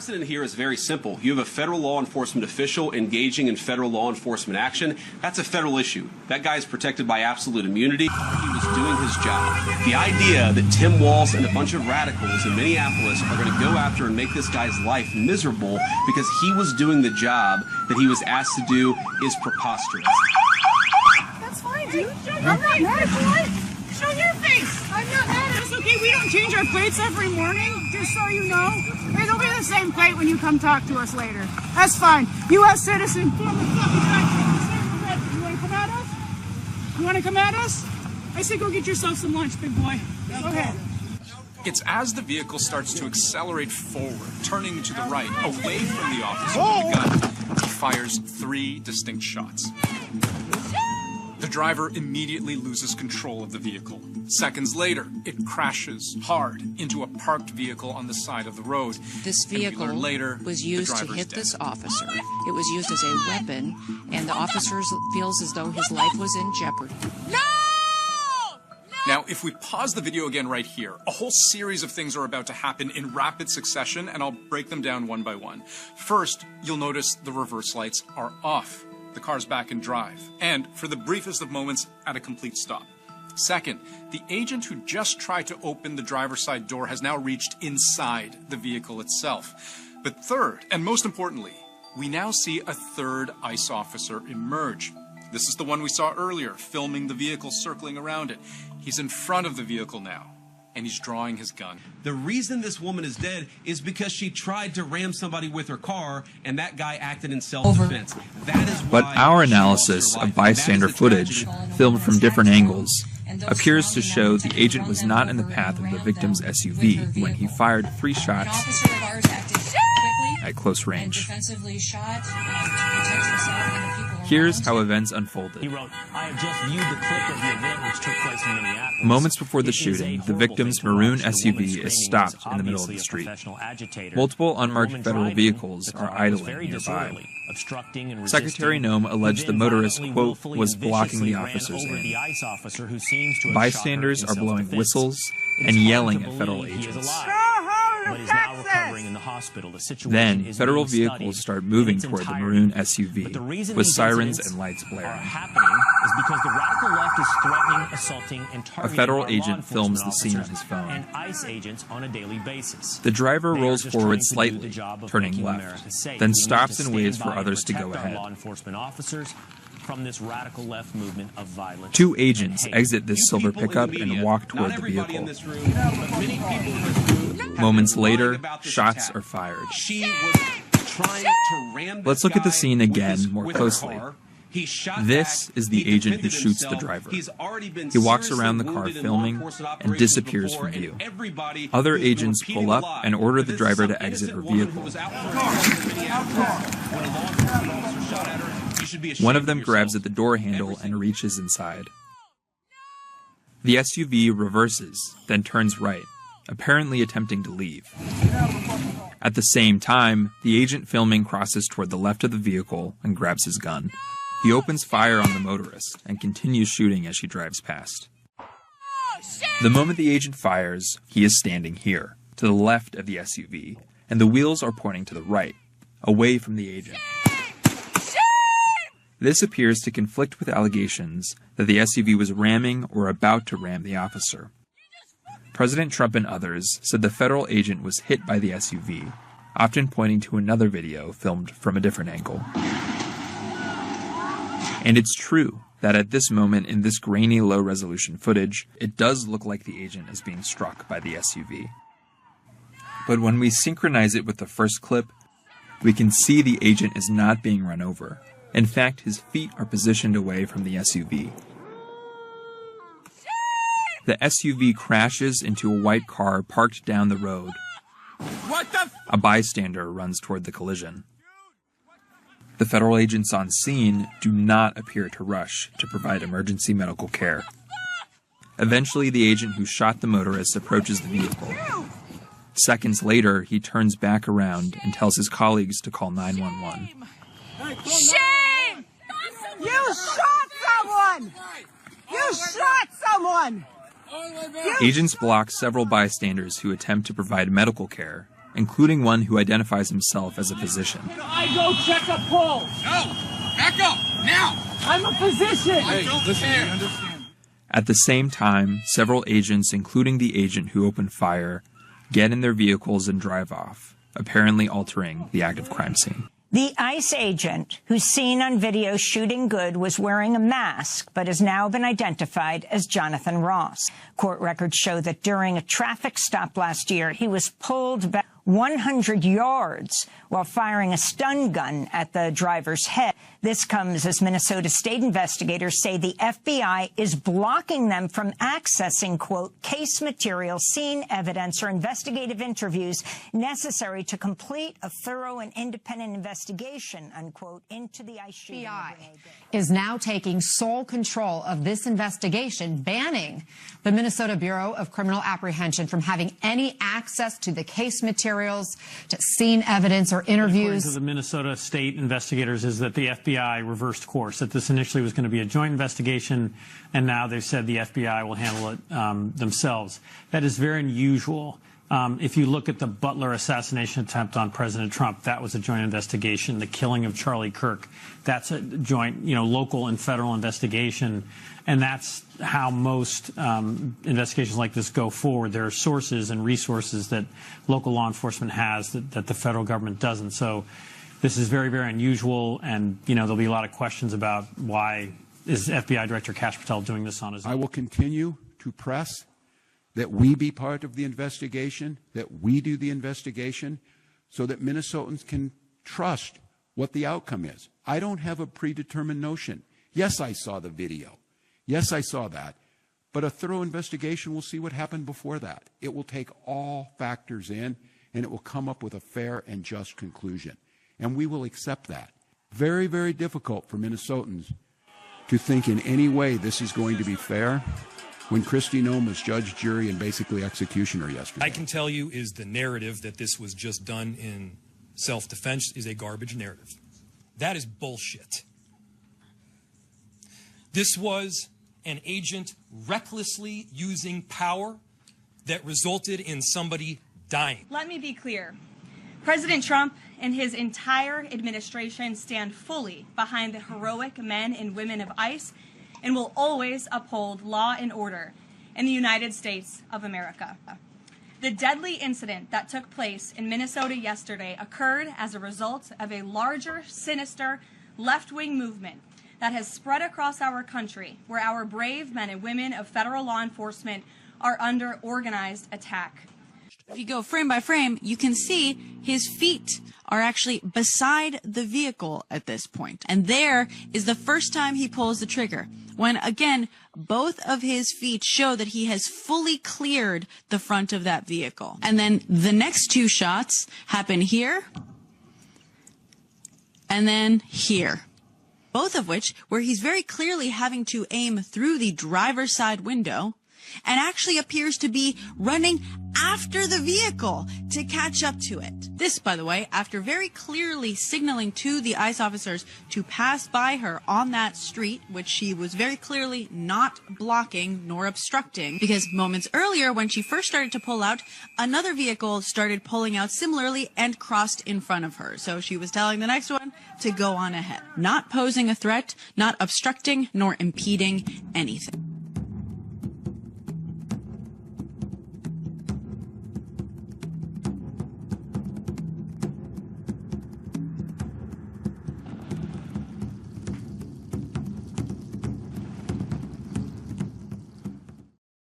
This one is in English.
precedent here is very simple. You have a federal law enforcement official engaging in federal law enforcement action. That's a federal issue. That guy is protected by absolute immunity. He was doing his job. The idea that Tim Walz and a bunch of radicals in Minneapolis are going to go after and make this guy's life miserable because he was doing the job that he was asked to do is preposterous. That's fine, dude. I'm not mad at you. Show your face. I'm not mad at us. Okay, we don't change our plates every morning, just so you know. It'll be the same plate when you come talk to us later. That's fine. U.S. citizen. You want to come at us? You want to come at us? I say go get yourself some lunch, big boy. Go ahead. It's as the vehicle starts to accelerate forward, turning to the right, away from the officer with the gun. He fires 3 distinct shots. The driver immediately loses control of the vehicle. Seconds later, it crashes hard into a parked vehicle on the side of the road. This vehicle was used to hit this officer. It was used as a weapon, and the officer feels as though his life was in jeopardy. No! Now, if we pause the video again right here, a whole series of things are about to happen in rapid succession, and I'll break them down one by one. First, you'll notice the reverse lights are off. The car's back in drive, and for the briefest of moments, at a complete stop. Second, the agent who just tried to open the driver's side door has now reached inside the vehicle itself. But third, and most importantly, we now see a third ICE officer emerge. This is the one we saw earlier, filming the vehicle circling around it. He's in front of the vehicle now, and he's drawing his gun. The reason this woman is dead is because she tried to ram somebody with her car, and that guy acted in self-defense. That is why. But our analysis of bystander footage, filmed from different angles, appears to show the agent was not in the path of the victim's SUV when he fired 3 shots at close range. Here's how events unfolded. He wrote, I have just viewed the clip of the event which took place in Minneapolis. Moments before the shooting, the victim's maroon SUV is stopped in the middle of the street. Multiple unmarked federal vehicles are idling nearby. Secretary Noem alleged the motorist, quote, was blocking the officers in. Bystanders are blowing whistles and yelling at federal agents. Then, federal vehicles start moving toward the maroon SUV, with sirens and lights blaring. A federal agent films the scene on his phone. The driver rolls forward slightly, turning left, then stops and waits for others to go ahead. 2 agents exit this silver pickup and walk toward the vehicle. Moments later, shots are fired. Let's look at the scene again more closely. This is the agent who shoots the driver. He walks around the car filming and disappears from view. Other agents pull up and order the driver to exit her vehicle. One of them grabs at the door handle and reaches inside. The SUV reverses, then turns right, apparently attempting to leave. At the same time, the agent filming crosses toward the left of the vehicle and grabs his gun. He opens fire on the motorist and continues shooting as she drives past. The moment the agent fires, he is standing here, to the left of the SUV, and the wheels are pointing to the right, away from the agent. This appears to conflict with allegations that the SUV was ramming or about to ram the officer. President Trump and others said the federal agent was hit by the SUV, often pointing to another video filmed from a different angle. And it's true that at this moment in this grainy low-resolution footage, it does look like the agent is being struck by the SUV. But when we synchronize it with the first clip, we can see the agent is not being run over. In fact, his feet are positioned away from the SUV. The SUV crashes into a white car parked down the road. A bystander runs toward the collision. The federal agents on scene do not appear to rush to provide emergency medical care. Eventually, the agent who shot the motorist approaches the vehicle. Seconds later, he turns back around and tells his colleagues to call 911. Shame! You shot someone! You shot someone! Agents block several bystanders who attempt to provide medical care, including one who identifies himself as a physician. Can I go check a pulse? No! Back up! Now! I'm a physician! I don't understand. At the same time, several agents, including the agent who opened fire, get in their vehicles and drive off, apparently altering the active crime scene. The ICE agent who's seen on video shooting Good was wearing a mask, but has now been identified as Jonathan Ross. Court records show that during a traffic stop last year, he was pulled back 100 yards while firing a stun gun at the driver's head. This comes as Minnesota state investigators say the FBI is blocking them from accessing, quote, case material, scene evidence, or investigative interviews necessary to complete a thorough and independent investigation, unquote, into the ICE shooting. FBI is now taking sole control of this investigation, banning the Minnesota Bureau of Criminal Apprehension from having any access to the case materials, to scene evidence or interviews. According to the Minnesota state investigators is that the FBI reversed course, that this initially was going to be a joint investigation, and now they've said the FBI will handle it themselves. That is very unusual. If you look at the Butler assassination attempt on President Trump, that was a joint investigation. The killing of Charlie Kirk, that's a joint, local and federal investigation. And that's how most investigations like this go forward. There are sources and resources that local law enforcement has that the federal government doesn't. So this is very, very unusual. And, there'll be a lot of questions about why is FBI Director Kash Patel doing this on his own. I will continue to press that we be part of the investigation, that we do the investigation, so that Minnesotans can trust what the outcome is. I don't have a predetermined notion. Yes, I saw the video. Yes, I saw that. But a thorough investigation will see what happened before that. It will take all factors in, and it will come up with a fair and just conclusion. And we will accept that. Very, very difficult for Minnesotans to think in any way this is going to be fair when Kristi Noem was judge, jury, and basically executioner yesterday. I can tell you is the narrative that this was just done in self-defense is a garbage narrative. That is bullshit. This was an agent recklessly using power that resulted in somebody dying. Let me be clear. President Trump and his entire administration stand fully behind the heroic men and women of ICE and will always uphold law and order in the United States of America. The deadly incident that took place in Minnesota yesterday occurred as a result of a larger, sinister, left-wing movement that has spread across our country, where our brave men and women of federal law enforcement are under organized attack. If you go frame by frame, you can see his feet are actually beside the vehicle at this point. And there is the first time he pulls the trigger, when, again, both of his feet show that he has fully cleared the front of that vehicle. And then the next two shots happen here and then here. Both of which, where he's very clearly having to aim through the driver's side window and actually appears to be running after the vehicle to catch up to it. This, by the way, after very clearly signaling to the ICE officers to pass by her on that street, which she was very clearly not blocking nor obstructing, because moments earlier when she first started to pull out, another vehicle started pulling out similarly and crossed in front of her. So she was telling the next one to go on ahead. Not posing a threat, not obstructing nor impeding anything.